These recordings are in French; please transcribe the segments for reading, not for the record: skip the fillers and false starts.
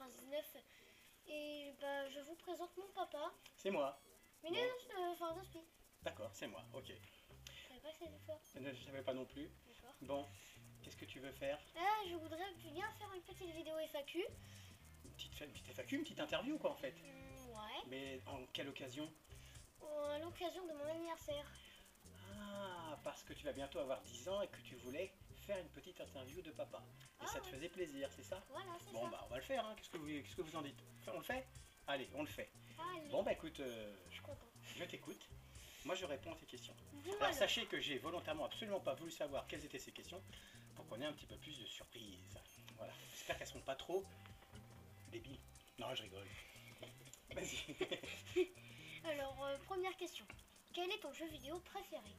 99. Et bah, je vous présente mon papa. C'est moi. Mais Bon. non, enfin, je suis. D'accord, c'est moi, ok. Je savais pas que c'était toi. Je ne savais pas non plus. D'accord. Bon, qu'est-ce que tu veux faire? Ah, je voudrais bien faire une petite vidéo FAQ. Une petite FAQ, une petite interview quoi en fait. Ouais. Mais en quelle occasion? À l'occasion de mon anniversaire. Ah, parce que tu vas bientôt avoir 10 ans et que tu voulais faire une petite interview de papa. Et Ah, ça te ouais. faisait plaisir, c'est ça? Voilà, c'est Bon ça. bah on va le faire, hein. Qu'est-ce que vous en dites? On le fait? Allez, on le fait. Allez, Bon bah écoute, je suis content. je t'écoute. Moi je réponds à tes questions. Bon, Alors sachez que j'ai volontairement absolument pas voulu savoir quelles étaient ces questions pour qu'on ait un petit peu plus de surprise. Voilà. J'espère qu'elles seront pas trop débiles. Non, je rigole. Vas-y. Alors, première question. Quel est ton jeu vidéo préféré?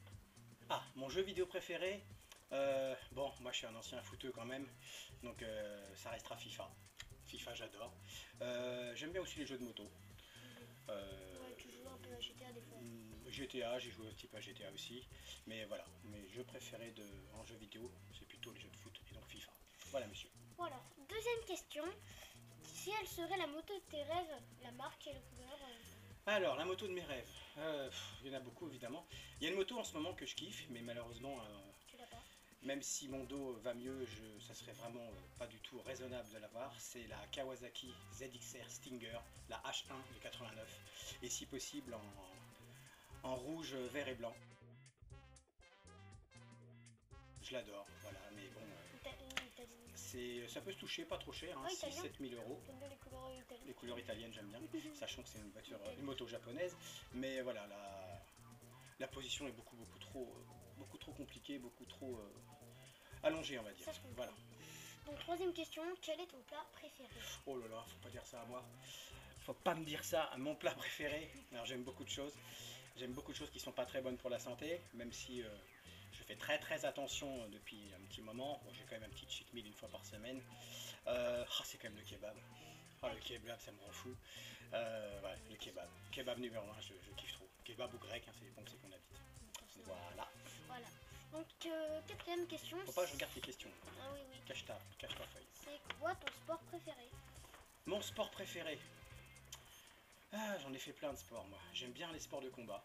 Ah, mon jeu vidéo préféré. Bon, moi je suis un ancien footeux quand même, donc ça restera FIFA. FIFA, j'adore. J'aime bien aussi les jeux de moto. Ouais, tu joues un peu à GTA des fois. GTA, j'ai joué un petit peu à GTA aussi, mais voilà, mes jeux préférés en jeu vidéo, c'est plutôt les jeux de foot et donc FIFA. Voilà, monsieur. Voilà. Deuxième question. Si elle serait la moto de tes rêves, la marque et le couleur. Alors, la moto de mes rêves, il y en a beaucoup évidemment. Il y a une moto en ce moment que je kiffe, mais malheureusement, Tu l'as pas? même si mon dos va mieux, ça serait vraiment pas du tout raisonnable de l'avoir. C'est la Kawasaki ZXR Stinger, la H1 de 89, et si possible en rouge, vert et blanc. Je l'adore, voilà, mais bon, ça peut se toucher, pas trop cher, hein, Ah, 6-7 000 euros. J'aime bien les couleurs italiennes. Les couleurs italiennes, j'aime bien, sachant que c'est une moto japonaise, mais voilà, la position est beaucoup trop compliquée, beaucoup trop allongée, on va dire. Ça, je comprends. Voilà. Donc, troisième question. Quel est ton plat préféré? Oh là là, faut pas dire ça à moi. Faut pas me dire ça à mon plat préféré. Alors j'aime beaucoup de choses. J'aime beaucoup de choses qui sont pas très bonnes pour la santé, même si je fais très attention depuis un petit moment. Bon, j'ai quand même un petit cheat meal une fois par semaine. C'est quand même le kebab. Le kebab, ça me rend fou. Ouais, le kebab. Kebab numéro 1, je kiffe trop. Kebab ou grec, hein, c'est dépend où c'est qu'on habite. Voilà. Voilà. Donc, quatrième question. Faut pas que je regarde tes questions. Ah oui, oui. Cache ta feuille. C'est quoi ton sport préféré? Mon sport préféré. Ah, j'en ai fait plein de sports, moi. J'aime bien les sports de combat.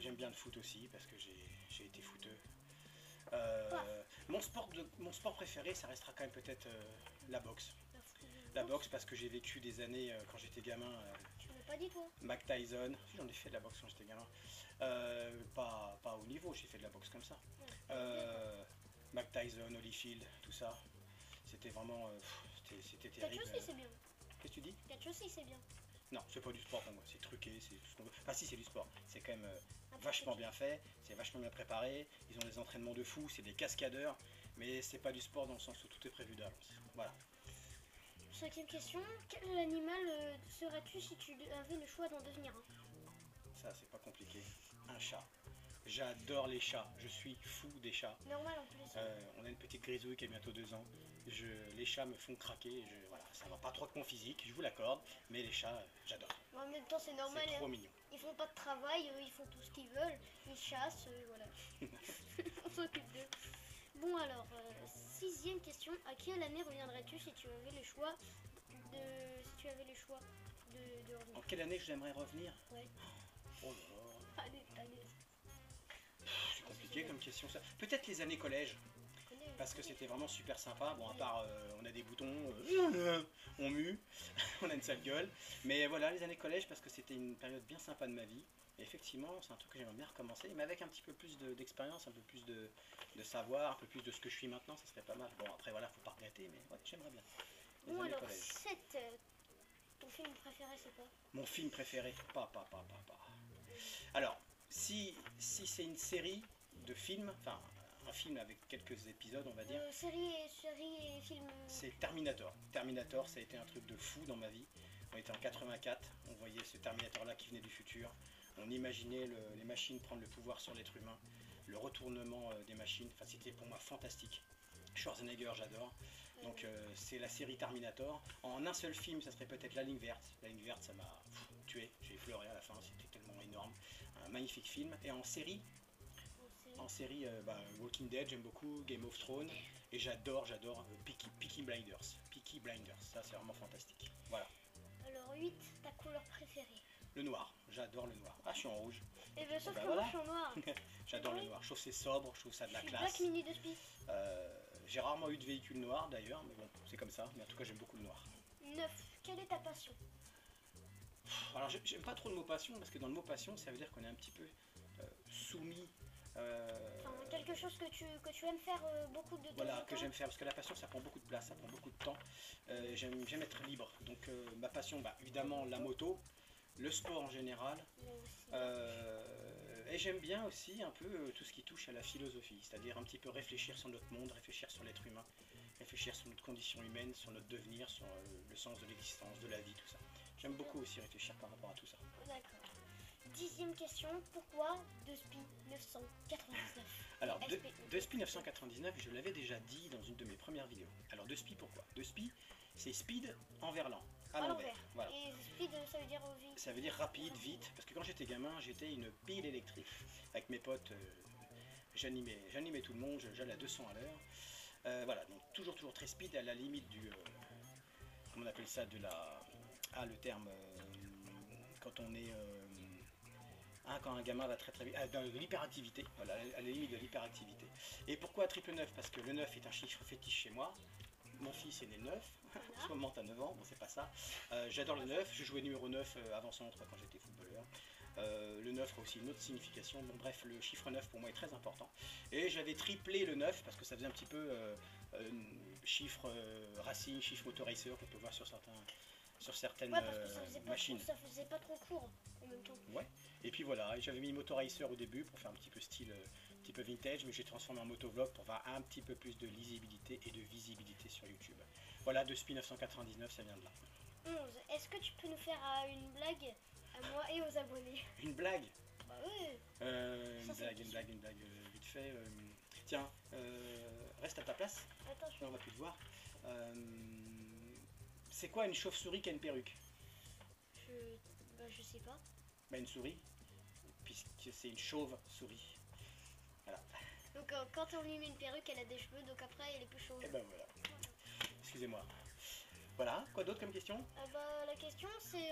J'aime bien le foot aussi, parce que j'ai été footeux. Mon sport préféré, ça restera quand même peut-être la boxe. La boxe, parce que j'ai vécu des années quand j'étais gamin. Tu m'as pas dit toi? Mike Tyson, si j'en ai fait de la boxe quand j'étais gamin. Pas au niveau, j'ai fait de la boxe comme ça. Mike Tyson, Holyfield, tout ça. C'était vraiment. C'était terrible. Catch aussi, c'est bien. Qu'est-ce que tu dis? Catch aussi, c'est bien. Non, c'est pas du sport pour moi, c'est truqué, c'est tout ce qu'on veut. Enfin si, c'est du sport, c'est quand même vachement bien fait, c'est vachement bien préparé, ils ont des entraînements de fou, c'est des cascadeurs, mais c'est pas du sport dans le sens où tout est prévu d'avance. Voilà. Cinquième question. Quel animal serais-tu si tu avais le choix d'en devenir un? Ça, c'est pas compliqué. Un chat. J'adore les chats, je suis fou des chats. Normal en plus. On a une petite grisouille qui a bientôt 2 ans. Les chats me font craquer. Voilà, ça va pas trop de mon physique, je vous l'accorde, mais les chats, j'adore. En même temps, c'est normal. C'est trop mignon. Ils font pas de travail, ils font tout ce qu'ils veulent. Ils chassent, voilà. On s'occupe d'eux. Bon alors, sixième question. À quelle année reviendrais-tu si tu avais le choix de revenir? En quelle année j'aimerais revenir? Ouais. Oh là là. Allez. C'est compliqué comme question ça. Peut-être les années collège. Parce que c'était vraiment super sympa. Bon, à part on a des boutons, on mue, on a une sale gueule. Mais voilà, les années collège, parce que c'était une période bien sympa de ma vie. Et effectivement, c'est un truc que j'aimerais bien recommencer, mais avec un petit peu plus d'expérience, un peu plus de savoir, un peu plus de ce que je suis maintenant, ça serait pas mal. Bon, après voilà, faut pas regretter, mais ouais, j'aimerais bien. Bon alors, 7. Ton film préféré, c'est quoi? Mon film préféré, Alors, si c'est une série de films, enfin un film avec quelques épisodes on va dire. Série et film. C'est Terminator. Terminator, ça a été un truc de fou dans ma vie. On était en 84, on voyait ce Terminator là qui venait du futur. On imaginait les machines prendre le pouvoir sur l'être humain, le retournement des machines, enfin c'était pour moi fantastique. Schwarzenegger, j'adore. Donc c'est la série Terminator. En un seul film, ça serait peut-être La Ligne Verte. La Ligne Verte, ça m'a tué. J'ai pleuré à la fin, c'était tellement énorme. Un magnifique film. Et en série, Walking Dead, j'aime beaucoup. Game of Thrones. Et j'adore Peaky Blinders. Peaky Blinders, ça c'est vraiment fantastique. Voilà. Alors 8, ta couleur préférée? Le noir, j'adore le noir. Ah, je suis en rouge. Et bien sauf Ben que voilà. moi je suis en noir. J'adore Oui. le noir. Je trouve que c'est sobre, je trouve ça de la Je suis classe. Black Mini de Spi. J'ai rarement eu de véhicule noir d'ailleurs, mais bon, c'est comme ça. Mais en tout cas, j'aime beaucoup le noir. 9, quelle est ta passion? Alors, j'aime pas trop le mot passion, parce que dans le mot passion, ça veut dire qu'on est un petit peu soumis. Enfin, quelque chose que tu aimes faire beaucoup de temps Voilà, en que temps. j'aime faire, parce que la passion ça prend beaucoup de place, ça prend beaucoup de temps. J'aime être libre, donc ma passion, bah, évidemment la moto, le sport en général, Moi aussi. et j'aime bien aussi un peu tout ce qui touche à la philosophie, c'est-à-dire un petit peu réfléchir sur notre monde, réfléchir sur l'être humain, réfléchir sur notre condition humaine, sur notre devenir, sur le sens de l'existence, de la vie, tout ça. J'aime beaucoup aussi réfléchir par rapport à tout ça. D'accord. 10e question, pourquoi de Spi 999? Alors, SP. de Spi 999, je l'avais déjà dit dans une de mes premières vidéos. Alors, de Spi, pourquoi? De Spi, c'est speed en verlan, à l'envers. Voilà. Et speed, ça veut dire vite. Ça veut dire rapide, vite, parce que quand j'étais gamin, j'étais une pile électrique. Avec mes potes, j'animais tout le monde, j'allais à 200 à l'heure. Voilà, donc toujours très speed, à la limite du... comment on appelle ça, de la... Ah, le terme... quand on est... quand un gamin va très vite, dans l'hyperactivité, voilà, à la limite de l'hyperactivité. Et pourquoi triple 9? Parce que le 9 est un chiffre fétiche chez moi. Mon fils est né le 9, en ce moment à 9 ans, bon c'est pas ça. J'adore le 9, je jouais numéro 9 avant centre quand j'étais footballeur. Le 9 a aussi une autre signification, bon bref, le chiffre 9 pour moi est très important. Et j'avais triplé le 9 parce que ça faisait un petit peu chiffre racing, chiffre autoracer qu'on peut voir sur certaines Ouais, parce que ça faisait, machines. ça faisait pas trop court en même temps. Ouais. Et puis voilà, et j'avais mis Motoracer au début pour faire un petit peu style, un petit peu vintage, mais j'ai transformé en motovlog pour avoir un petit peu plus de lisibilité et de visibilité sur YouTube. Voilà, de Spi 999, ça vient de là. 11, est-ce que tu peux nous faire une blague à moi et aux abonnés? Une blague? Bah oui. Une Ça, c'est blague, vite fait. Tiens, reste à ta place, Attends, on va plus te voir. C'est quoi une chauve-souris qui a une perruque? je sais pas. Bah une souris, puisque c'est une chauve-souris. Voilà. Donc quand on lui met une perruque, elle a des cheveux, donc après elle est plus chauve. Et ben voilà. Excusez-moi. Voilà, quoi d'autre comme question? La question c'est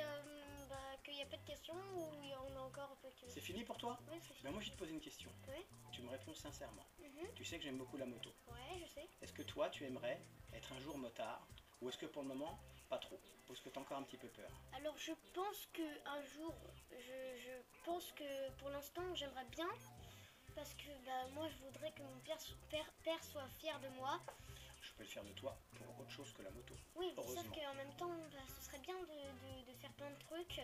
qu'il n'y a pas de questions ou il y en a encore un peu que... C'est fini pour toi? Oui, c'est fini. Ben moi je vais te poser une question. Oui. Tu me réponds sincèrement. Mhm. Tu sais que j'aime beaucoup la moto. Ouais, je sais. Est-ce que toi tu aimerais être un jour motard? Ou est-ce que pour le moment, pas trop? Ou est-ce que tu as encore un petit peu peur? Alors je pense que un jour, je pense que pour l'instant j'aimerais bien, parce que moi je voudrais que mon père soit fier de moi. Je peux le faire de toi pour autre chose que la moto. Oui, sauf Heureusement. qu'en même temps, ce serait bien de faire plein de trucs.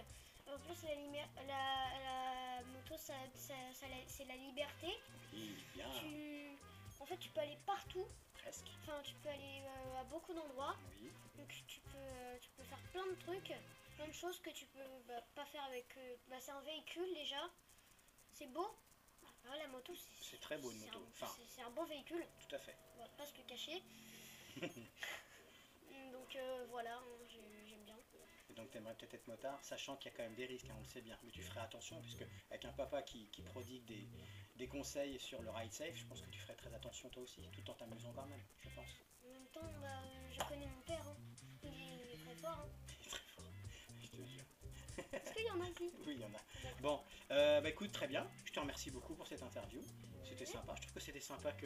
En plus, la moto, c'est la liberté. Et bien, En fait, tu peux aller partout. presque. Enfin, tu peux aller à beaucoup d'endroits. Oui. Donc, tu peux faire plein de trucs. Plein de choses que tu peux pas faire avec... c'est un véhicule, déjà. C'est beau. La moto, C'est très beau une moto. Enfin, c'est un beau véhicule. tout à fait. On va pas se le cacher. Donc, voilà, j'aime bien. Et donc tu aimerais peut-être être motard, sachant qu'il y a quand même des risques, hein, on le sait bien. Mais tu ferais attention, puisque avec un papa qui prodigue des conseils sur le ride safe, je pense que tu ferais très attention toi aussi, tout en t'amusant quand même, je pense. En même temps, je connais mon père. Hein. Il est très fort. Hein. Il est très fort, je te jure. Est-ce qu'il y en a ici? Oui, il y en a. Bon, écoute, très bien. Je te remercie beaucoup pour cette interview. C'était sympa. Je trouve que c'était sympa que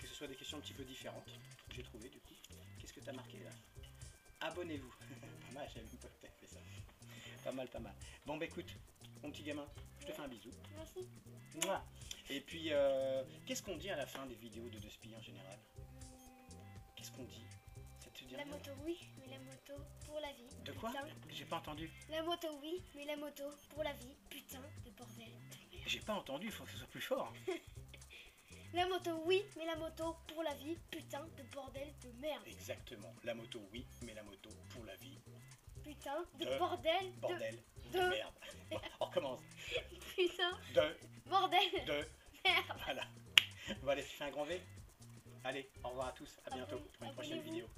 ce soit des questions un petit peu différentes. J'ai trouvé du coup. Qu'est-ce que tu as marqué là? Abonnez-vous. Pas mal, j'aime pas que tu fait ça. Pas mal, pas mal. Bon, écoute, mon petit gamin, je te fais un bisou. Merci. Mouah. Et puis, qu'est-ce qu'on dit à la fin des vidéos de Spi en général? Qu'est-ce qu'on dit? Ça te dit La rien? moto, oui, mais la moto pour la vie. De quoi? Putain. J'ai pas entendu. La moto, oui, mais la moto pour la vie. Putain de bordel. J'ai pas entendu, il faut que ce soit plus fort. La moto, oui, mais la moto pour la vie. Putain de bordel de merde. Exactement. La moto, oui, mais la moto pour la vie. Putain de De bordel Bordel de merde. Bon, on recommence. Putain De bordel de merde. voilà. Bon allez, tu fais un grand V. Allez, au revoir à tous, à bientôt pour une prochaine Abonnez-vous. vidéo.